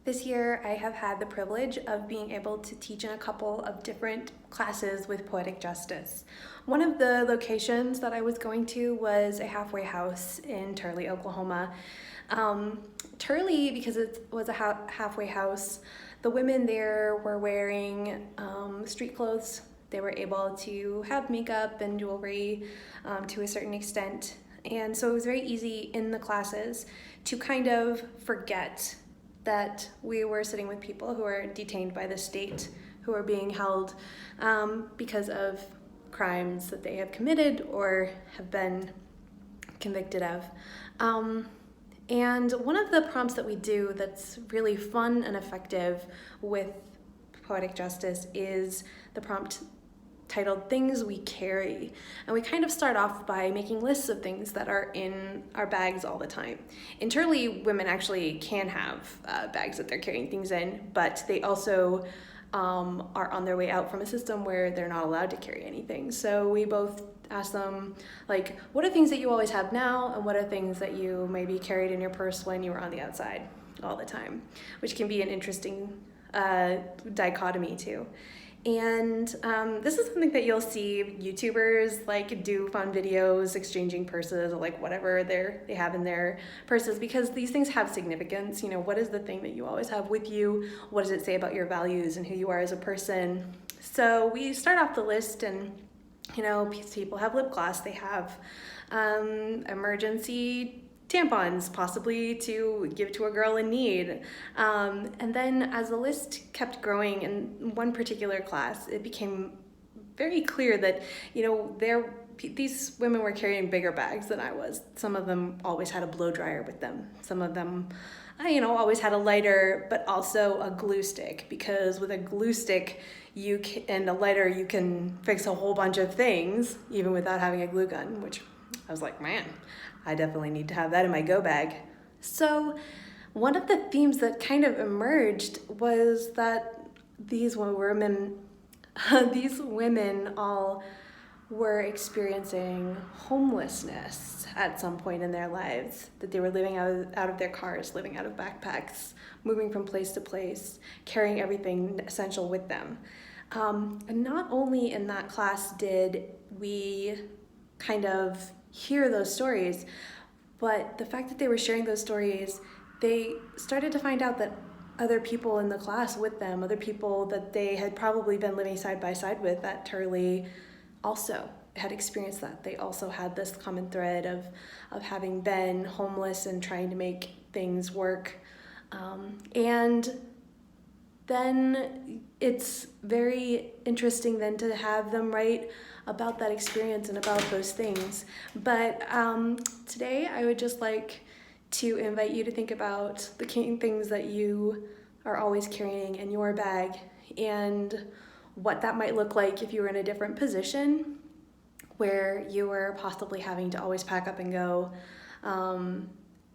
This year, I have had the privilege of being able to teach in a couple of different classes with Poetic Justice. One of the locations that I was going to was a halfway house in Turley, Oklahoma. Turley, because it was a halfway house, the women there were wearing street clothes. They were able to have makeup and jewelry to a certain extent. And so it was very easy in the classes to kind of forget that we were sitting with people who are detained by the state, who are being held because of crimes that they have committed or have been convicted of. And one of the prompts that we do that's really fun and effective with Poetic Justice is the prompt titled Things We Carry. And we kind of start off by making lists of things that are in our bags all the time. In Turley, women actually can have bags that they're carrying things in, but they also are on their way out from a system where they're not allowed to carry anything. So we both ask them, like, what are things that you always have now, and what are things that you maybe carried in your purse when you were on the outside all the time, which can be an interesting dichotomy too. And this is something that you'll see YouTubers like do fun videos exchanging purses or like whatever they have in their purses, because these things have significance. You know, what is the thing that you always have with you? What does it say about your values and who you are as a person? So we start off the list, and you know, people have lip gloss, they have emergency tampons, possibly to give to a girl in need. And then as the list kept growing in one particular class, it became very clear that, you know, these women were carrying bigger bags than I was. Some of them always had a blow dryer with them. Some of them, you know, always had a lighter, but also a glue stick, because with a glue stick and a lighter, you can fix a whole bunch of things, even without having a glue gun, which I was like, man, I definitely need to have that in my go bag. So one of the themes that kind of emerged was that these women all were experiencing homelessness at some point in their lives, that they were living out of their cars, living out of backpacks, moving from place to place, carrying everything essential with them. And not only in that class did we kind of hear those stories, but the fact that they were sharing those stories, they started to find out that other people in the class with them, other people that they had probably been living side by side with at Turley, also had experienced that. They also had this common thread of having been homeless and trying to make things work. And then it's very interesting then to have them write about that experience and about those things. But today I would just like to invite you to think about the things that you are always carrying in your bag, and what that might look like if you were in a different position where you were possibly having to always pack up and go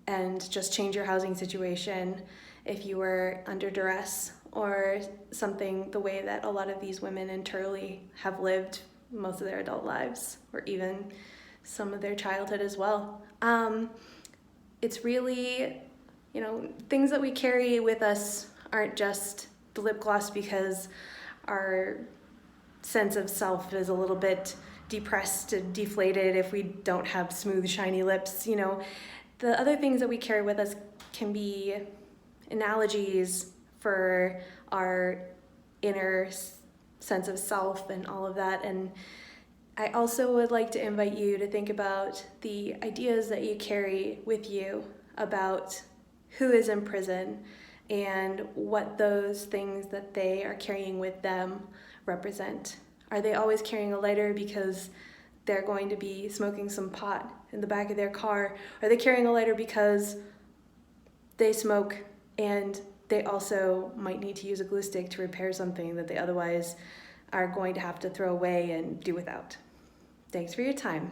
and just change your housing situation, if you were under duress or something, the way that a lot of these women in Turley have lived most of their adult lives, or even some of their childhood as well. It's really, you know, things that we carry with us aren't just the lip gloss because our sense of self is a little bit depressed and deflated if we don't have smooth, shiny lips. You know, the other things that we carry with us can be analogies for our inner sense of self and all of that. And I also would like to invite you to think about the ideas that you carry with you about who is in prison and what those things that they are carrying with them represent. Are they always carrying a lighter because they're going to be smoking some pot in the back of their car? Are they carrying a lighter because they smoke and they also might need to use a glue stick to repair something that they otherwise are going to have to throw away and do without? Thanks for your time.